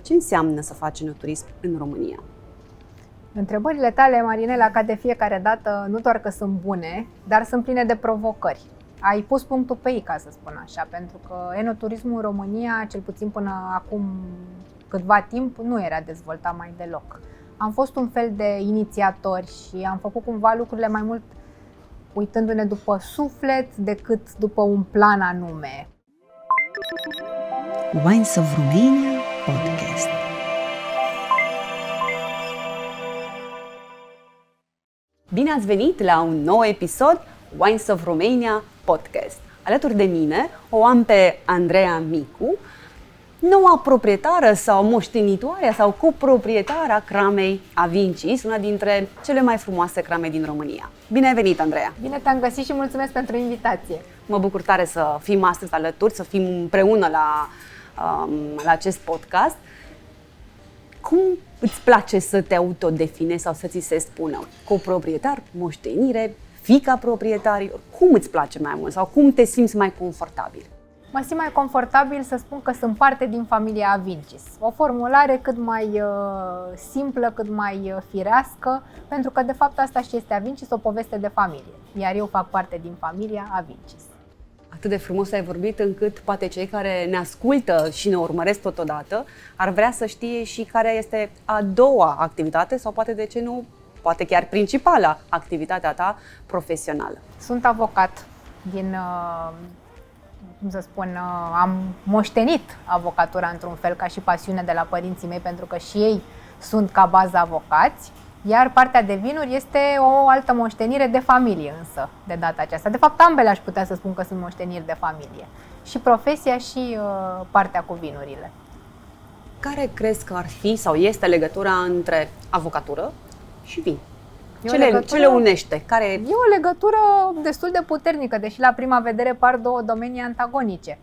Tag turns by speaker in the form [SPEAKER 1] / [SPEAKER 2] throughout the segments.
[SPEAKER 1] Ce înseamnă să faci enoturism în România?
[SPEAKER 2] Întrebările tale, Marinela, ca de fiecare dată, nu doar că sunt bune, dar sunt pline de provocări. Ai pus punctul pe I, ca să spun așa, pentru că enoturismul în România, cel puțin până acum câtva timp, nu era dezvoltat mai deloc. Am fost un fel de inițiatori și am făcut cumva lucrurile mai mult uitându-ne după suflet decât după un plan anume.
[SPEAKER 1] Wines of Romania Podcast. Bine ați venit la un nou episod Wines of Romania Podcast. Alături de mine o am pe Andreea Micu, noua proprietară sau moștenitoarea sau coproprietara cramei Avincis, una dintre cele mai frumoase crame din România. Bine ai venit, Andreea!
[SPEAKER 2] Bine te-am găsit și mulțumesc pentru invitație!
[SPEAKER 1] Mă bucur tare să fim astăzi alături, să fim împreună la acest podcast. Cum îți place să te autodefinezi sau să ți se spună coproprietar, moștenire, fiica proprietarilor? Cum îți place mai mult sau cum te simți mai confortabil?
[SPEAKER 2] Mă simt mai confortabil să spun că sunt parte din familia Avincis. O formulare cât mai simplă, cât mai firească, pentru că de fapt asta și este Avincis, o poveste de familie. Iar eu fac parte din familia Avincis.
[SPEAKER 1] Atât de frumos ai vorbit încât poate cei care ne ascultă și ne urmăresc totodată ar vrea să știe și care este a doua activitate sau poate de ce nu, poate chiar principala activitatea ta profesională.
[SPEAKER 2] Sunt avocat am moștenit avocatura într-un fel ca și pasiune de la părinții mei, pentru că și ei sunt ca bază avocați, iar partea de vinuri este o altă moștenire de familie însă, de data aceasta. De fapt, ambele aș putea să spun că sunt moșteniri de familie, și profesia și partea cu vinurile.
[SPEAKER 1] Care crezi că ar fi sau este legătura între avocatură și vin? Ce le unește? E
[SPEAKER 2] o legătură destul de puternică, deși la prima vedere par două domenii antagonice.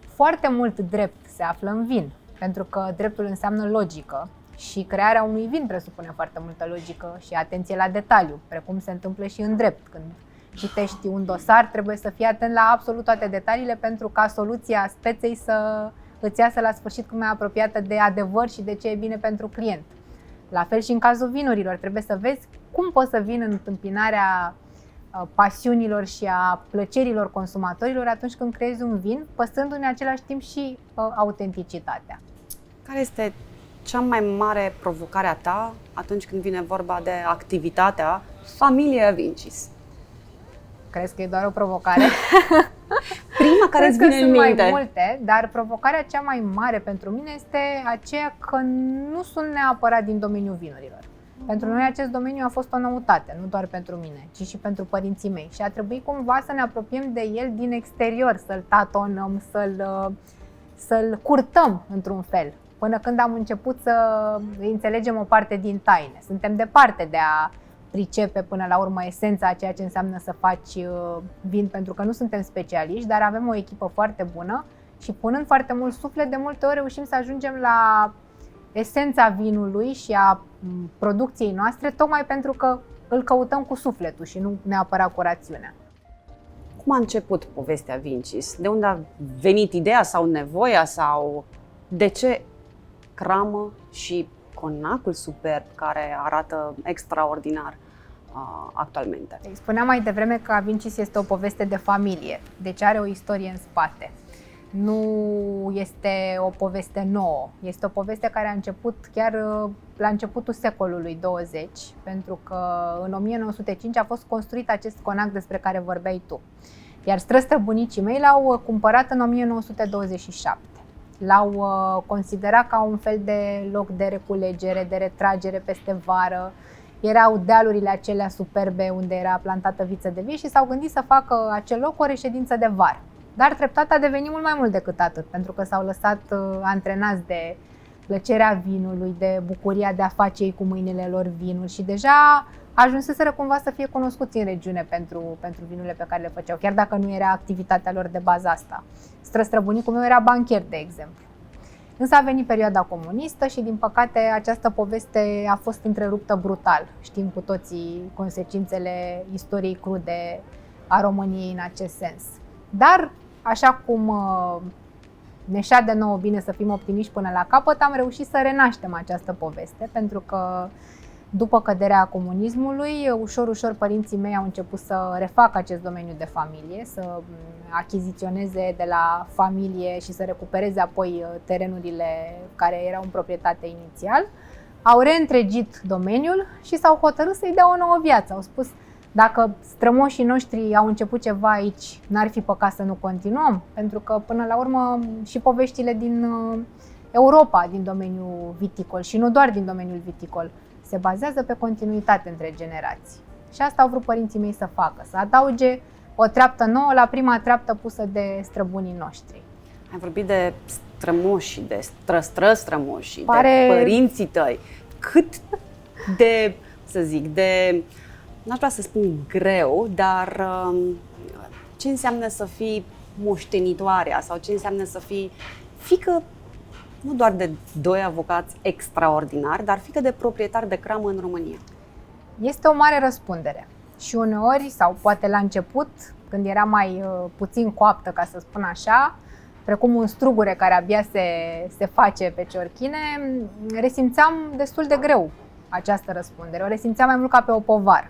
[SPEAKER 2] Foarte mult drept se află în vin, pentru că dreptul înseamnă logică și crearea unui vin presupune foarte multă logică și atenție la detaliu, precum se întâmplă și în drept. Când citești un dosar, trebuie să fii atent la absolut toate detaliile pentru ca soluția speței să îți iasă la sfârșit cât mai apropiată de adevăr și de ce e bine pentru client. La fel și în cazul vinurilor, trebuie să vezi cum poți să vin în întâmpinarea pasiunilor și a plăcerilor consumatorilor atunci când creezi un vin, păstrându în același timp și autenticitatea.
[SPEAKER 1] Care este cea mai mare provocare a ta atunci când vine vorba de activitatea familiei Avincis?
[SPEAKER 2] Crezi că e doar o provocare?
[SPEAKER 1] Prima care îți vine în minte.
[SPEAKER 2] Mai multe, dar provocarea cea mai mare pentru mine este aceea că nu sunt neapărat din domeniul vinurilor. Pentru noi acest domeniu a fost o noutate, nu doar pentru mine, ci și pentru părinții mei. Și a trebuit cumva să ne apropiem de el din exterior, să-l tatonăm, să-l curtăm într-un fel, până când am început să înțelegem o parte din taine. Suntem departe de a pricepe până la urmă esența a ceea ce înseamnă să faci vin, pentru că nu suntem specialiști, dar avem o echipă foarte bună și punând foarte mult suflet, de multe ori reușim să ajungem la esența vinului și a producției noastre, tocmai pentru că îl căutăm cu sufletul și nu neapărat cu rațiunea.
[SPEAKER 1] Cum a început povestea Avincis? De unde a venit ideea sau nevoia sau de ce cramă și conacul superb care arată extraordinar actualmente?
[SPEAKER 2] Spuneam mai devreme că Avincis este o poveste de familie, deci are o istorie în spate. Nu este o poveste nouă, este o poveste care a început chiar la începutul secolului 20, pentru că în 1905 a fost construit acest conac despre care vorbeai tu. Iar străbunicii mei l-au cumpărat în 1927. L-au considerat ca un fel de loc de reculegere, de retragere peste vară. Erau dealurile acelea superbe unde era plantată viță de vie și s-au gândit să facă acel loc o reședință de vară. Dar treptat a devenit mult mai mult decât atât, pentru că s-au lăsat antrenați de plăcerea vinului, de bucuria de a face ei cu mâinile lor vinul și deja ajunseseră cumva să fie cunoscuți în regiune pentru vinurile pe care le făceau, chiar dacă nu era activitatea lor de bază asta. Străbunicul meu era bancher, de exemplu. Însă a venit perioada comunistă și, din păcate, această poveste a fost întreruptă brutal. Știm cu toții consecințele istoriei crude a României în acest sens. Dar, așa cum ne șa de nouă bine să fim optimiști până la capăt, am reușit să renaștem această poveste, pentru că după căderea comunismului, ușor părinții mei au început să refacă acest domeniu de familie, să achiziționeze de la familie și să recupereze apoi terenurile care erau în proprietate inițial. Au reîntregit domeniul și s-au hotărât să-i dea o nouă viață. Au spus, dacă strămoșii noștri au început ceva aici, n-ar fi păcat să nu continuăm? Pentru că, până la urmă, și poveștile din Europa, din domeniul viticol și nu doar din domeniul viticol, se bazează pe continuitate între generații. Și asta au vrut părinții mei să facă, să adauge o treaptă nouă la prima treaptă pusă de străbunii noștri.
[SPEAKER 1] Ai vorbit de strămoși, de strămoși, de părinții tăi. Cât de, să zic, de, n-aș vrea să spun greu, dar ce înseamnă să fii moștenitoarea sau ce înseamnă să fii fiică nu doar de doi avocați extraordinari, dar fiică de proprietar de cramă în România?
[SPEAKER 2] Este o mare răspundere și uneori, sau poate la început, când era mai puțin coaptă, ca să spun așa, precum un strugure care abia se face pe ciorchine, resimțeam destul de greu această răspundere. O resimțeam mai mult ca pe o povară.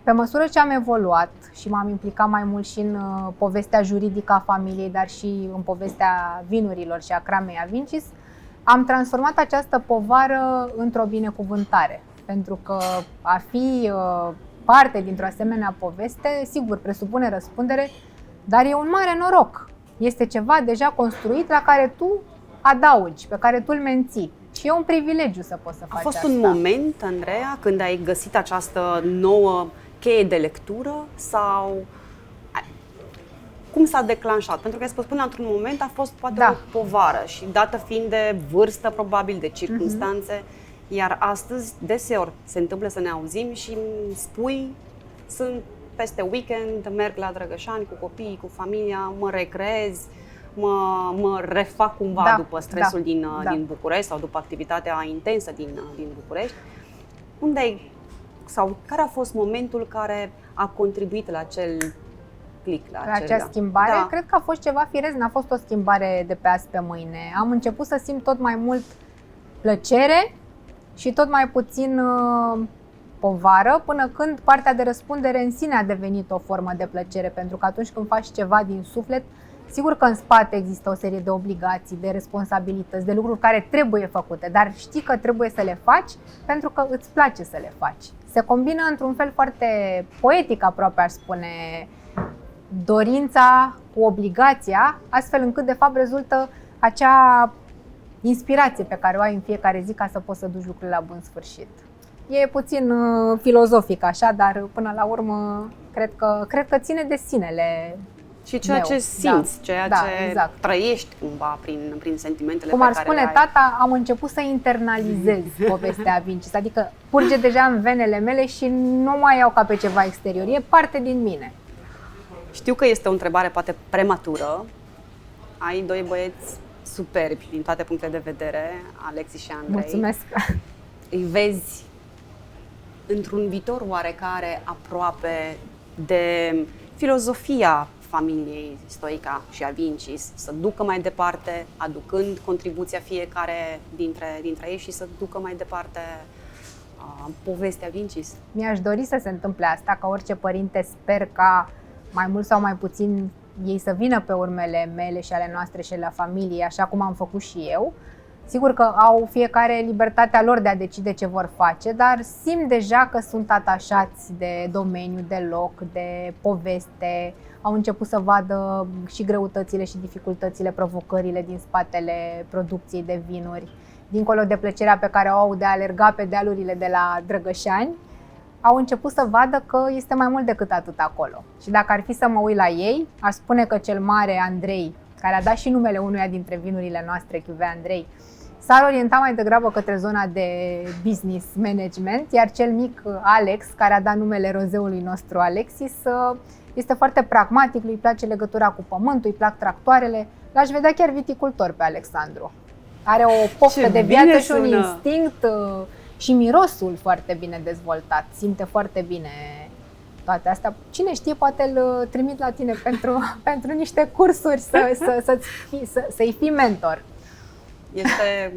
[SPEAKER 2] Pe măsură ce am evoluat și m-am implicat mai mult și în povestea juridică a familiei, dar și în povestea vinurilor și a cramei Avincis, am transformat această povară într-o binecuvântare. Pentru că a fi parte dintr-o asemenea poveste, sigur, presupune răspundere, dar e un mare noroc. Este ceva deja construit la care tu adaugi, pe care tu îl menții. Și e un privilegiu să poți să faci asta.
[SPEAKER 1] A fost un moment, Andreea, când ai găsit această nouă cheie de lectură sau cum s-a declanșat? Pentru că ai spus până într-un moment a fost poate o povară și dată fiind de vârstă, probabil, de circumstanțe, iar astăzi deseori se întâmplă să ne auzim și îmi spui, sunt peste weekend, merg la Drăgășani cu copiii, cu familia, mă recreez, mă refac cumva după stresul din București sau după activitatea intensă din București. Unde ai, sau care a fost momentul care a contribuit la acel click, la
[SPEAKER 2] acea schimbare? Da. Cred că a fost ceva firesc, n-a fost o schimbare de pe azi pe mâine. Am început să simt tot mai mult plăcere și tot mai puțin povară, până când partea de răspundere în sine a devenit o formă de plăcere, pentru că atunci când faci ceva din suflet, sigur că în spate există o serie de obligații, de responsabilități, de lucruri care trebuie făcute, dar știi că trebuie să le faci pentru că îți place să le faci. Se combină într-un fel foarte poetic, aproape aș spune, dorința cu obligația, astfel încât de fapt rezultă acea inspirație pe care o ai în fiecare zi ca să poți să duci lucrurile la bun sfârșit. E puțin filozofic așa, dar până la urmă cred că ține de sinele.
[SPEAKER 1] Și ceea ce simți, ceea ce trăiești cumva prin sentimentele
[SPEAKER 2] pe care le ai. Cum ar spune tata, am început să internalizez povestea Avincis, adică curge deja în venele mele și nu mai iau ca pe ceva exterior, e parte din mine.
[SPEAKER 1] Știu că este o întrebare poate prematură, ai doi băieți superbi din toate punctele de vedere, Alexis și Andrei.
[SPEAKER 2] Mulțumesc!
[SPEAKER 1] Îi vezi într-un viitor oarecare aproape de filozofia familiei Stoica și Avincis, să ducă mai departe, aducând contribuția fiecare dintre ei și să ducă mai departe povestea Avincis?
[SPEAKER 2] Mi-aș dori să se întâmple asta, ca orice părinte sper ca mai mult sau mai puțin ei să vină pe urmele mele și ale noastre și la familie, așa cum am făcut și eu. Sigur că au fiecare libertatea lor de a decide ce vor face, dar simt deja că sunt atașați de domeniu, de loc, de poveste. Au început să vadă și greutățile și dificultățile, provocările din spatele producției de vinuri. Dincolo de plăcerea pe care o au de a alerga pe dealurile de la Drăgășani, au început să vadă că este mai mult decât atât acolo. Și dacă ar fi să mă uit la ei, aș spune că cel mare Andrei, care a dat și numele unuia dintre vinurile noastre, Cuvée Andrei, s-ar orienta mai degrabă către zona de business management, iar cel mic Alex, care a dat numele rozeului nostru Alexis, este foarte pragmatic, lui place legătura cu pământul, îi plac tractoarele. L-aș vedea chiar viticultor pe Alexandru. Are o poftă de viață și un instinct și mirosul foarte bine dezvoltat. Simte foarte bine toate astea. Cine știe, poate îl trimit la tine pentru niște cursuri să-i fii mentor.
[SPEAKER 1] Este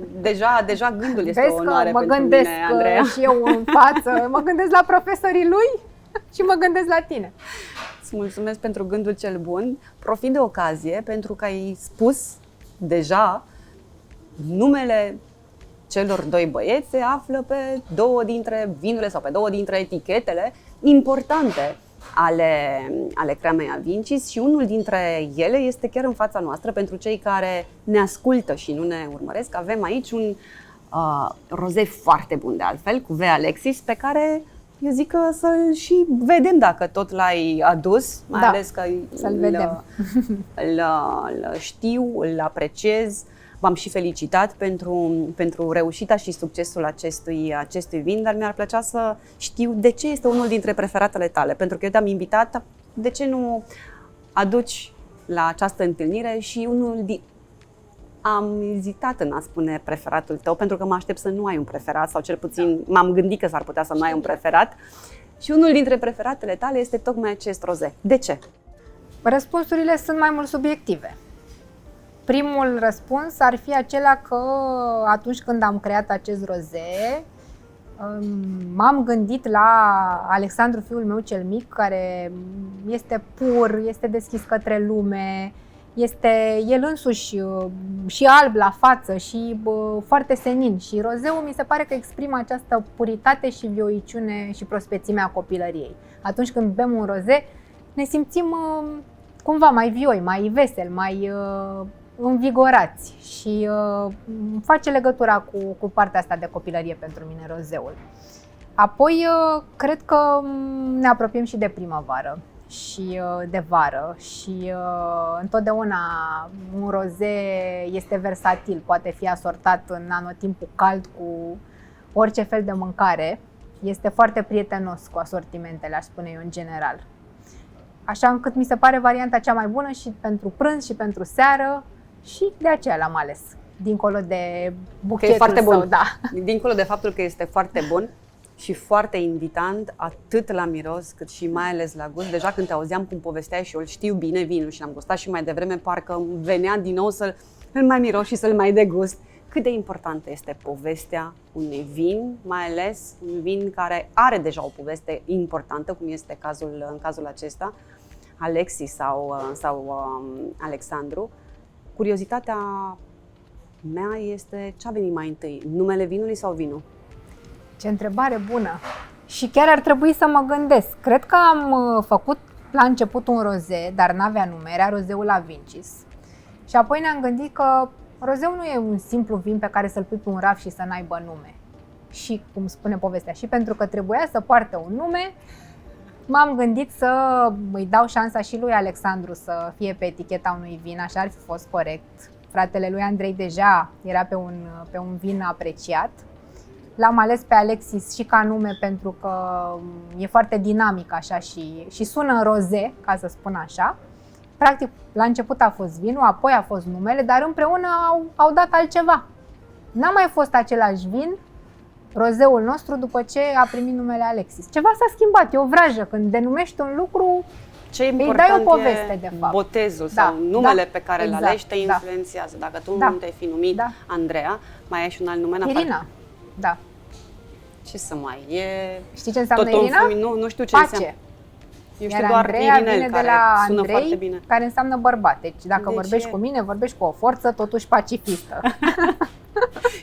[SPEAKER 1] deja gândul este
[SPEAKER 2] Vezi
[SPEAKER 1] o onoare
[SPEAKER 2] că mă
[SPEAKER 1] pentru
[SPEAKER 2] gândesc
[SPEAKER 1] mine, Andreea.
[SPEAKER 2] și eu în față, mă gândesc la profesorii lui și mă gândesc la tine.
[SPEAKER 1] Îți mulțumesc pentru gândul cel bun. Profit de ocazie pentru că ai spus deja numele celor doi băieți se află pe două dintre vinurile sau pe două dintre etichetele importante ale Cremei Avincis și unul dintre ele este chiar în fața noastră. Pentru cei care ne ascultă și nu ne urmăresc, avem aici un roze foarte bun de altfel, cu V. Alexis, pe care eu zic că să-l și vedem dacă tot l-ai adus, mai ales că
[SPEAKER 2] să-l vedem.
[SPEAKER 1] Îl știu, îl apreciez. V-am și felicitat pentru reușita și succesul acestui vin, dar mi-ar plăcea să știu de ce este unul dintre preferatele tale, pentru că eu te-am invitat, de ce nu aduci la această întâlnire și am ezitat în a spune preferatul tău, pentru că mă aștept să nu ai un preferat, sau cel puțin m-am gândit că s-ar putea să nu ai un preferat. Și unul dintre preferatele tale este tocmai acest roze. De ce?
[SPEAKER 2] Răspunsurile sunt mai mult subiective. Primul răspuns ar fi acela că atunci când am creat acest roze, m-am gândit la Alexandru, fiul meu cel mic, care este pur, este deschis către lume, este el însuși și alb la față și foarte senin. Și rozeul mi se pare că exprimă această puritate și vioiciune și prospețimea copilăriei. Atunci când bem un roze, ne simțim cumva mai vioi, mai veseli, mai învigorați și face legătura cu partea asta de copilărie pentru mine rozeul. Apoi, cred că ne apropiem și de primăvară și de vară și întotdeauna un roze este versatil, poate fi asortat în anotimpul cald cu orice fel de mâncare. Este foarte prietenos cu asortimentele, aș spune eu, în general. Așa încât mi se pare varianta cea mai bună și pentru prânz și pentru seară și de aceea l-am ales. Dincolo de buchetul
[SPEAKER 1] foarte bun.
[SPEAKER 2] său, da.
[SPEAKER 1] Dincolo de faptul că este foarte bun și foarte invitant, atât la miros cât și mai ales la gust. Deja când te auzeam cum povesteai și eu îl știu bine vinul și l-am gustat și mai devreme, parcă îmi venea din nou să-l mai miros și să-l mai degust. Cât de importantă este povestea unui vin, mai ales un vin care are deja o poveste importantă, cum este în cazul acesta, Alexis sau Alexandru. Curiozitatea mea este ce a venit mai întâi, numele vinului sau vinul?
[SPEAKER 2] Ce întrebare bună! Și chiar ar trebui să mă gândesc. Cred că am făcut la început un roze, dar n-avea nume, era rozeul Avincis. Și apoi ne-am gândit că rozeul nu e un simplu vin pe care să-l pui pe un raft și să n-aibă nume. Și, cum spune povestea, și pentru că trebuia să poarte un nume, m-am gândit să îi dau șansa și lui Alexandru să fie pe eticheta unui vin, așa ar fi fost corect. Fratele lui Andrei deja era pe un vin apreciat. L-am ales pe Alexis și ca nume pentru că e foarte dinamic așa și sună roze, ca să spun așa. Practic, la început a fost vinul, apoi a fost numele, dar împreună au dat altceva. N-a mai fost același vin, rozeul nostru, după ce a primit numele Alexis. Ceva s-a schimbat, e o vrajă. Când denumești un lucru, îi dai o poveste, de fapt.
[SPEAKER 1] Botezul sau numele pe care îl alegi te influențează. Dacă tu nu te-ai fi numit Andreea, mai ai și un alt nume în afară.
[SPEAKER 2] Irina, da.
[SPEAKER 1] Ce să mai e?
[SPEAKER 2] Știi ce înseamnă Irina?
[SPEAKER 1] Nu știu ce
[SPEAKER 2] Pace.
[SPEAKER 1] înseamnă. Eu
[SPEAKER 2] Iar
[SPEAKER 1] știu doar
[SPEAKER 2] Andreea
[SPEAKER 1] Irinel,
[SPEAKER 2] vine de
[SPEAKER 1] care
[SPEAKER 2] la
[SPEAKER 1] sună
[SPEAKER 2] Andrei,
[SPEAKER 1] foarte bine.
[SPEAKER 2] care înseamnă bărbat. Deci dacă vorbești cu mine, vorbești cu o forță totuși pacifistă.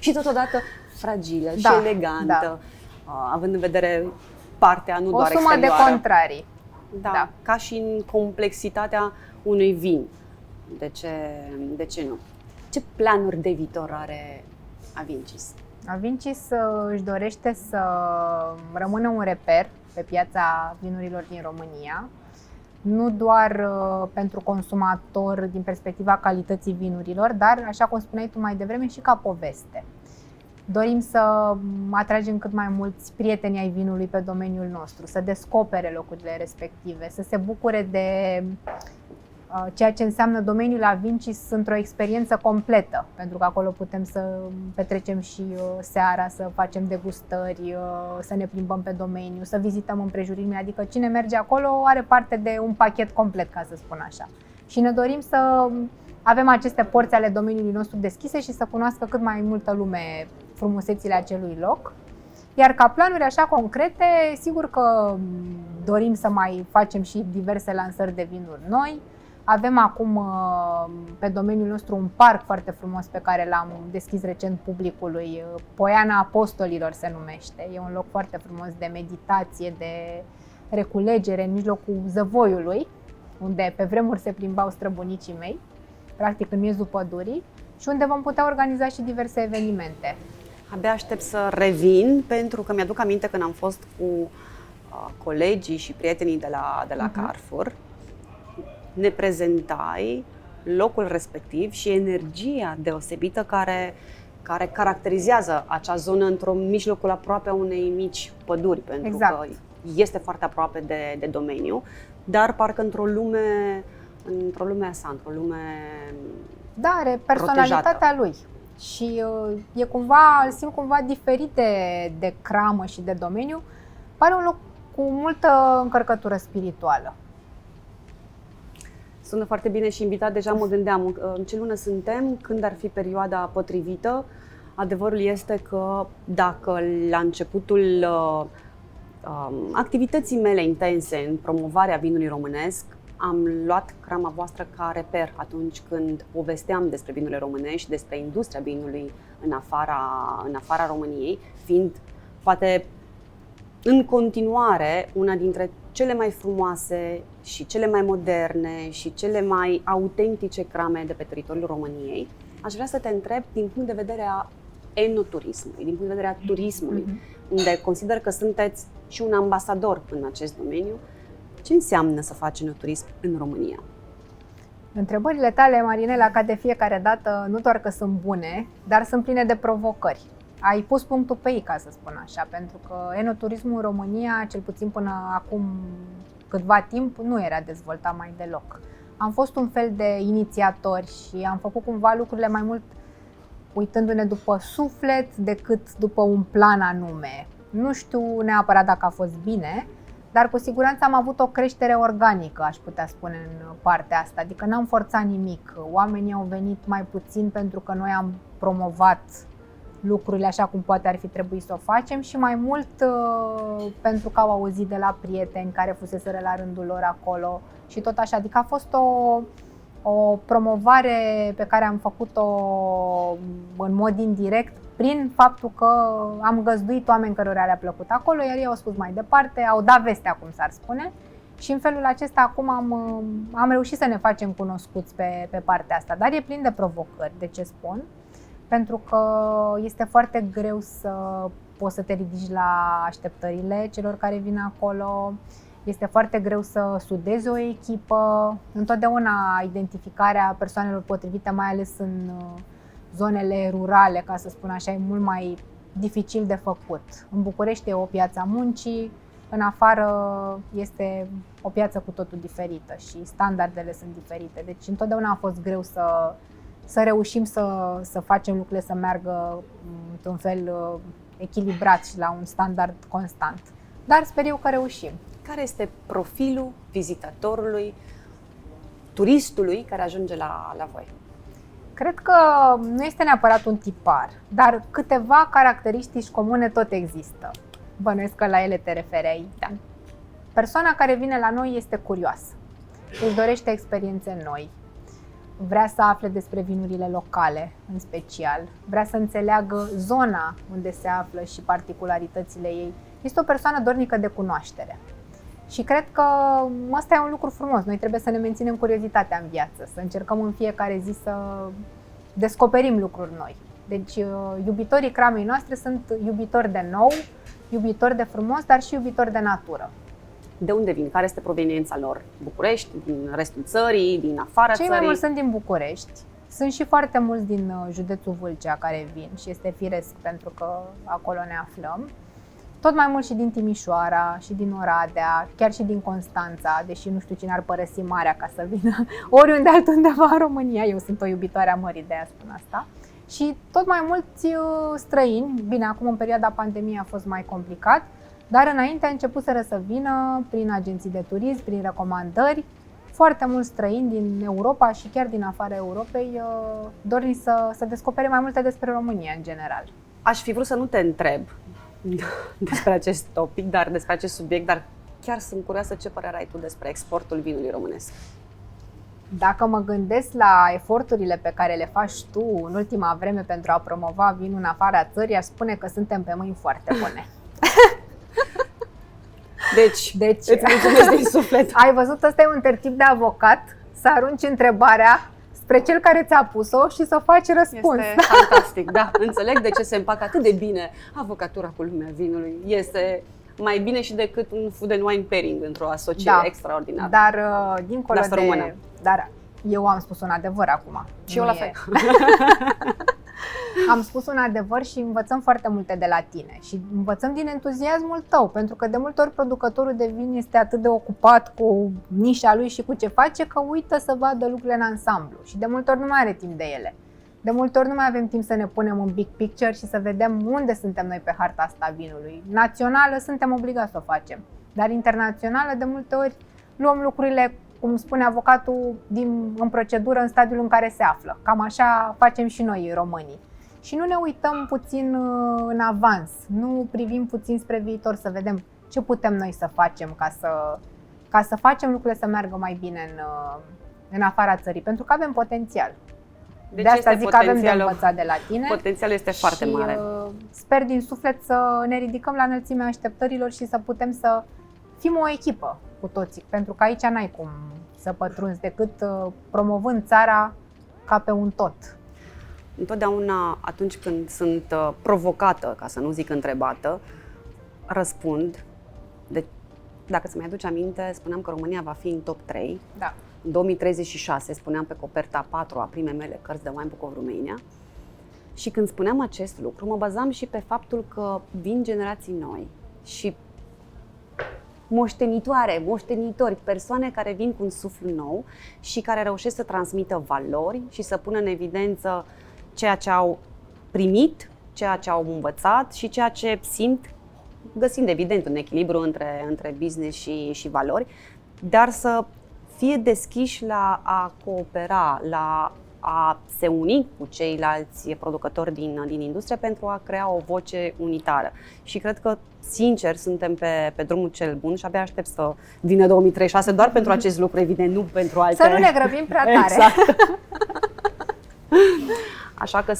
[SPEAKER 1] Și totodată fragilă și elegantă, având în vedere partea nu doar exterioară.
[SPEAKER 2] O sumă de contrarii.
[SPEAKER 1] Da, ca și în complexitatea unui vin. De ce nu? Ce planuri de viitor are Avincis?
[SPEAKER 2] Avincis își dorește să rămână un reper pe piața vinurilor din România, nu doar pentru consumator din perspectiva calității vinurilor, dar, așa cum spuneai tu mai devreme, și ca poveste. Dorim să atragem cât mai mulți prieteni ai vinului pe domeniul nostru, să descopere locurile respective, să se bucure de ceea ce înseamnă domeniul la Vincis într-o experiență completă, pentru că acolo putem să petrecem și seara, să facem degustări, să ne plimbăm pe domeniu, să vizităm împrejuririle, adică cine merge acolo are parte de un pachet complet, ca să spun așa. Și ne dorim să avem aceste porți ale domeniului nostru deschise și să cunoască cât mai multă lume frumusețile acelui loc. Iar ca planuri așa concrete, sigur că dorim să mai facem și diverse lansări de vinuri noi. Avem acum pe domeniul nostru un parc foarte frumos pe care l-am deschis recent publicului, Poiana Apostolilor se numește. E un loc foarte frumos de meditație, de reculegere în mijlocul zăvoiului, unde pe vremuri se plimbau străbunicii mei, practic în miezul pădurii, și unde vom putea organiza și diverse evenimente.
[SPEAKER 1] Abia aștept să revin, pentru că mi-aduc aminte când am fost cu colegii și prietenii de la Carrefour, ne prezentai locul respectiv și energia deosebită care caracterizează acea zonă într-un mijlocul aproape a unei mici păduri, pentru că este foarte aproape de domeniu, dar parcă într-o lume a sa, într-o lume
[SPEAKER 2] are personalitatea lui. Și îl simt cumva diferit de cramă și de domeniu. Pare un loc cu multă încărcătură spirituală.
[SPEAKER 1] Sună foarte bine și invitat, deja mă gândeam în ce lună suntem, când ar fi perioada potrivită. Adevărul este că dacă la începutul activității mele intense în promovarea vinului românesc, am luat crama voastră ca reper atunci când povesteam despre vinurile românești, despre industria vinului în afara României, fiind poate în continuare una dintre cele mai frumoase și cele mai moderne și cele mai autentice crame de pe teritoriul României, aș vrea să te întreb din punct de vedere a enoturismului, din punct de vedere a turismului, unde consider că sunteți și un ambasador în acest domeniu. Ce înseamnă să faci enoturism în România?
[SPEAKER 2] Întrebările tale, Marinela, ca de fiecare dată, nu doar că sunt bune, dar sunt pline de provocări. Ai pus punctul pe I, ca să spun așa, pentru că enoturismul în România, cel puțin până acum câtva timp, nu era dezvoltat mai deloc. Am fost un fel de inițiatori și am făcut cumva lucrurile mai mult uitându-ne după suflet decât după un plan anume. Nu știu neapărat dacă a fost bine, dar cu siguranță am avut o creștere organică, aș putea spune, în partea asta. Adică n-am forțat nimic. Oamenii au venit mai puțin pentru că noi am promovat lucrurile așa cum poate ar fi trebuit să o facem și mai mult pentru că au auzit de la prieteni care fuseseră la rândul lor acolo și tot așa. Adică a fost o promovare pe care am făcut-o în mod indirect prin faptul că am găzduit oameni cărora le-a plăcut acolo, iar ei au spus mai departe, au dat vestea, cum s-ar spune, și în felul acesta acum am reușit să ne facem cunoscuți pe partea asta. Dar e plin de provocări, de ce spun? Pentru că este foarte greu să poți să te ridici la așteptările celor care vin acolo, este foarte greu să sudezi o echipă, întotdeauna identificarea persoanelor potrivite, mai ales în zonele rurale, ca să spun așa, e mult mai dificil de făcut. În București e o piață a muncii, în afară este o piață cu totul diferită și standardele sunt diferite. Deci întotdeauna a fost greu să reușim să facem lucrurile să meargă într-un fel echilibrat și la un standard constant. Dar sper eu că reușim.
[SPEAKER 1] Care este profilul vizitatorului, turistului care ajunge la voi?
[SPEAKER 2] Cred că nu este neapărat un tipar, dar câteva caracteristici comune tot există. Bănuiesc că la ele te referi aici. Da. Persoana care vine la noi este curioasă, își dorește experiențe noi, vrea să afle despre vinurile locale în special, vrea să înțeleagă zona unde se află și particularitățile ei. Este o persoană dornică de cunoaștere. Și cred că ăsta e un lucru frumos. Noi trebuie să ne menținem curiozitatea în viață, să încercăm în fiecare zi să descoperim lucruri noi. Deci iubitorii cramei noastre sunt iubitori de nou, iubitori de frumos, dar și iubitori de natură.
[SPEAKER 1] De unde vin? Care este proveniența lor? București, din restul țării, din afara țării?
[SPEAKER 2] Cei mai mulți sunt din București. Sunt și foarte mulți din județul Vâlcea care vin și este firesc pentru că acolo ne aflăm. tot mai mult și din Timișoara, și din Oradea, chiar și din Constanța, deși nu știu cine ar părăsi marea ca să vină oriunde altundeva în România. Eu sunt o iubitoare a mării, de aia spun asta. Și tot mai mulți străini, bine, acum în perioada pandemiei a fost mai complicat, dar înainte a început să vină prin agenții de turism, prin recomandări, foarte mulți străini din Europa și chiar din afara Europei dorniți să descopere mai multe despre România în general.
[SPEAKER 1] Aș fi vrut să nu te întreb despre acest topic, dar despre acest subiect, dar chiar sunt curioasă ce părere ai tu despre exportul vinului românesc.
[SPEAKER 2] Dacă mă gândesc la eforturile pe care le faci tu în ultima vreme pentru a promova vinul în afara țării, aș spune că suntem pe mâini foarte bune.
[SPEAKER 1] Deci îți mulțumesc din suflet.
[SPEAKER 2] Ai văzut, ăsta e un tertip de avocat, să arunci întrebarea spre cel care ți-a pus-o și să faci răspuns.
[SPEAKER 1] Este fantastic, da. Înțeleg de ce se împacă atât de bine avocatura cu lumea vinului. Este mai bine și decât un food and wine pairing într-o asociere extraordinară.
[SPEAKER 2] Dar dincolo de... Dar eu am spus un adevăr acum.
[SPEAKER 1] Și eu la fel.
[SPEAKER 2] Am spus un adevăr și învățăm foarte multe de la tine și învățăm din entuziasmul tău, pentru că de multe ori producătorul de vin este atât de ocupat cu nișa lui și cu ce face că uită să vadă lucrurile în ansamblu și de multe ori nu mai are timp de ele. De multe ori nu mai avem timp să ne punem în big picture și să vedem unde suntem noi pe harta asta a vinului. Națională suntem obligați să o facem, dar internațională de multe ori luăm lucrurile, cum spune avocatul, în procedură în stadiul în care se află. Cam așa facem și noi românii. Și nu ne uităm puțin în avans, nu privim puțin spre viitor să vedem ce putem noi să facem ca să facem lucrurile să meargă mai bine în afara țării, pentru că avem potențial. De asta zic că avem de învățat de la tine.
[SPEAKER 1] Potențialul este foarte mare.
[SPEAKER 2] Sper din suflet să ne ridicăm la înălțimea așteptărilor și să putem să fim o echipă cu toții, pentru că aici n-ai cum să pătrunzi decât promovând țara ca pe un tot.
[SPEAKER 1] Întotdeauna atunci când sunt provocată, ca să nu zic întrebată, răspund. Dacă să-mi aduci aminte, spuneam că România va fi în top 3.
[SPEAKER 2] Da.
[SPEAKER 1] În 2036 spuneam pe coperta 4 a primei mele cărți de Wine Book of Romania. Și când spuneam acest lucru, mă bazam și pe faptul că vin generații noi și moștenitori, persoane care vin cu un suflu nou și care reușesc să transmită valori și să pună în evidență ceea ce au primit, ceea ce au învățat și ceea ce simt, găsind evident un echilibru între business și valori, dar să fie deschiși la a coopera, la a se uni cu ceilalți producători din industrie pentru a crea o voce unitară. Și cred că, sincer, suntem pe drumul cel bun și abia aștept să vină 2036 doar pentru acest lucru, evident, nu pentru alte...
[SPEAKER 2] Să nu ne grăbim prea tare.
[SPEAKER 1] Exact. Așa că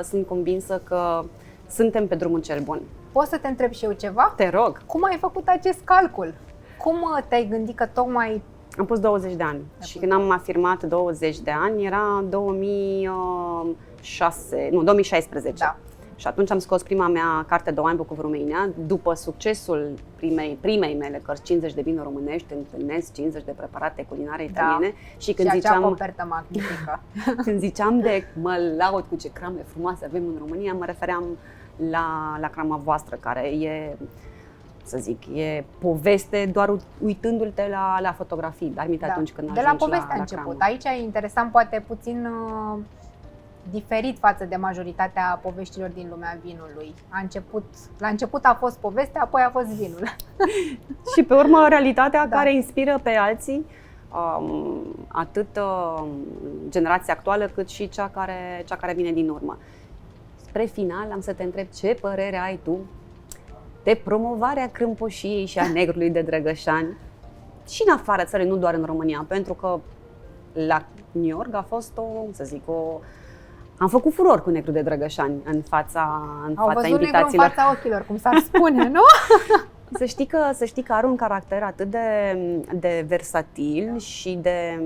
[SPEAKER 1] sunt convinsă că suntem pe drumul cel bun.
[SPEAKER 2] Pot să te întreb și eu ceva?
[SPEAKER 1] Te rog.
[SPEAKER 2] Cum ai făcut acest calcul? Cum te-ai gândit că tocmai...
[SPEAKER 1] Am pus 20 de ani și când am afirmat 20 de ani era 2016.
[SPEAKER 2] Da.
[SPEAKER 1] Și atunci am scos prima mea carte de Wine Book of Romania, după succesul primei mele cărți 50 de vinuri românești, întâlnesc 50 de preparate culinare italiene.
[SPEAKER 2] Da.
[SPEAKER 1] Și când
[SPEAKER 2] acea
[SPEAKER 1] ziceam,
[SPEAKER 2] copertă magnifică.
[SPEAKER 1] Când ziceam de mă laud cu ce crame frumoase avem în România, mă refeream la crama voastră, care e, să zic, e poveste doar uitându-te la fotografii, dar atunci când
[SPEAKER 2] de la poveste a început. Aici e interesant, poate puțin diferit față de majoritatea poveștilor din lumea vinului. La început a fost povestea, apoi a fost vinul.
[SPEAKER 1] Și pe urmă realitatea care inspiră pe alții, atât generația actuală cât și cea care vine din urmă. Spre final am să te întreb ce părere ai tu de promovarea crâmpoșiei și a negrului de Drăgășani și în afara țării, nu doar în România, pentru că la New York a fost am făcut furor cu negru de Drăgășani în fața invitațiilor.
[SPEAKER 2] Au văzut negru în fața ochilor, cum s-ar spune, nu?
[SPEAKER 1] Să știi că are un caracter atât de versatil și de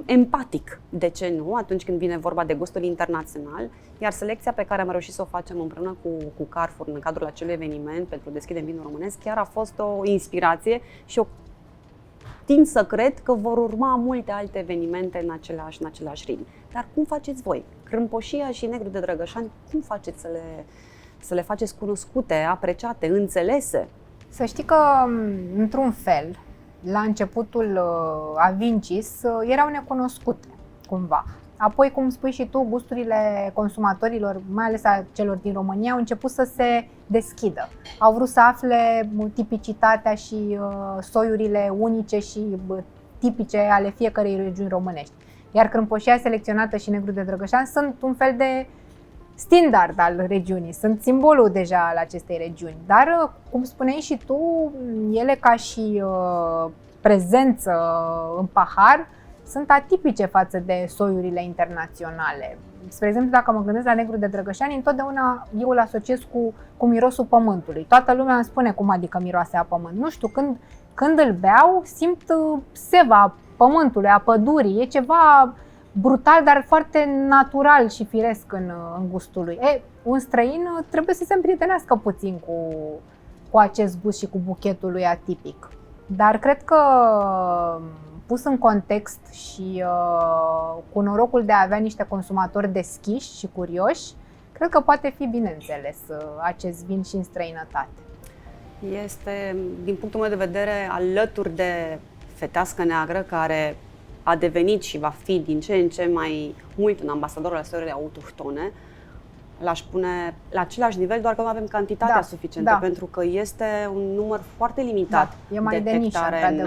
[SPEAKER 1] empatic, de ce nu, atunci când vine vorba de gustul internațional, iar selecția pe care am reușit să o facem împreună cu Carrefour în cadrul acelui eveniment pentru Deschidem Vinul Românesc chiar a fost o inspirație și tind să cred că vor urma multe alte evenimente în același ritm. Dar cum faceți voi? Crâmpoșia și negru de Drăgășani, cum faceți să le faceți cunoscute, apreciate, înțelese?
[SPEAKER 2] Să știi că, într-un fel, la începutul Avincis erau necunoscute, cumva. Apoi, cum spui și tu, gusturile consumatorilor, mai ales a celor din România, au început să se deschidă. Au vrut să afle tipicitatea și soiurile unice și tipice ale fiecărei regiuni românești. Iar crâmpoșia selecționată și negru de Drăgășan sunt un fel de standard al regiunii, sunt simbolul deja al acestei regiuni. Dar, cum spuneai și tu, ele ca și prezență în pahar sunt atipice față de soiurile internaționale. Spre exemplu, dacă mă gândesc la negru de Drăgășani, întotdeauna eu îl asociez cu mirosul pământului. Toată lumea îmi spune cum adică miroase a pământ. Nu știu, când îl beau, simt seva pământului, a pădurii. E ceva brutal, dar foarte natural și firesc în gustul lui. Un străin trebuie să se împrietenească puțin cu acest gust și cu buchetul lui atipic. Dar cred că, pus în context și cu norocul de a avea niște consumatori deschiși și curioși, cred că poate fi bine înțeles acest vin și în străinătate.
[SPEAKER 1] Este, din punctul meu de vedere, alături de Fetească Neagră, care a devenit și va fi din ce în ce mai mult un ambasador al soiurilor autohtone, l-aș pune la același nivel, doar că nu avem cantitatea suficientă, pentru că este un număr foarte limitat de hectare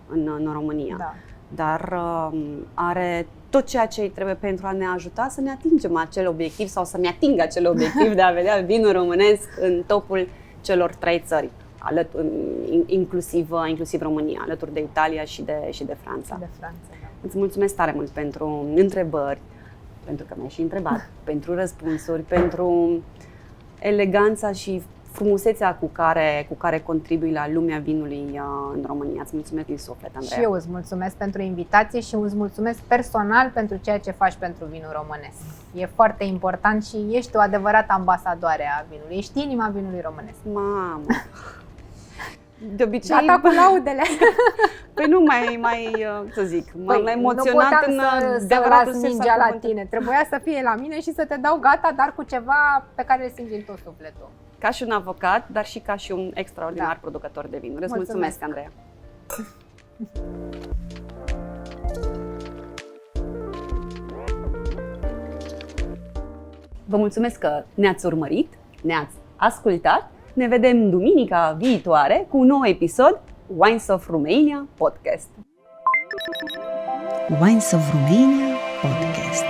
[SPEAKER 1] în România. Da. Dar are tot ceea ce îi trebuie pentru a ne ajuta să ne atingem acel obiectiv sau să-mi ating acel obiectiv de a vedea vinul românesc în topul celor 3 țări, inclusiv România, alături de Italia și de Franța.
[SPEAKER 2] Da.
[SPEAKER 1] Îți mulțumesc tare mult pentru întrebări, pentru că mi-ai și întrebat, pentru răspunsuri, pentru eleganța și frumusețea cu care contribui la lumea vinului în România. Îți mulțumesc din suflet, Andreea.
[SPEAKER 2] Și eu îți mulțumesc pentru invitație și îți mulțumesc personal pentru ceea ce faci pentru vinul românesc. E foarte important și ești o adevărată ambasadoare a vinului. Ești inima vinului românesc.
[SPEAKER 1] Mamă! De obicei...
[SPEAKER 2] Gata cu laudele!
[SPEAKER 1] Păi nu să zic, m-am emoționat în adevăratul sens
[SPEAKER 2] mingea la tine. Trebuia să fie la mine și să te dau gata, dar cu ceva pe care îl simți în tot sufletul.
[SPEAKER 1] Ca și un avocat, dar și ca și un extraordinar producător de vinuri. Îți mulțumesc, Andreea! Vă mulțumesc că ne-ați urmărit, ne-ați ascultat. Ne vedem duminica viitoare cu un nou episod Wines of Romania Podcast.
[SPEAKER 3] Wines of Romania Podcast.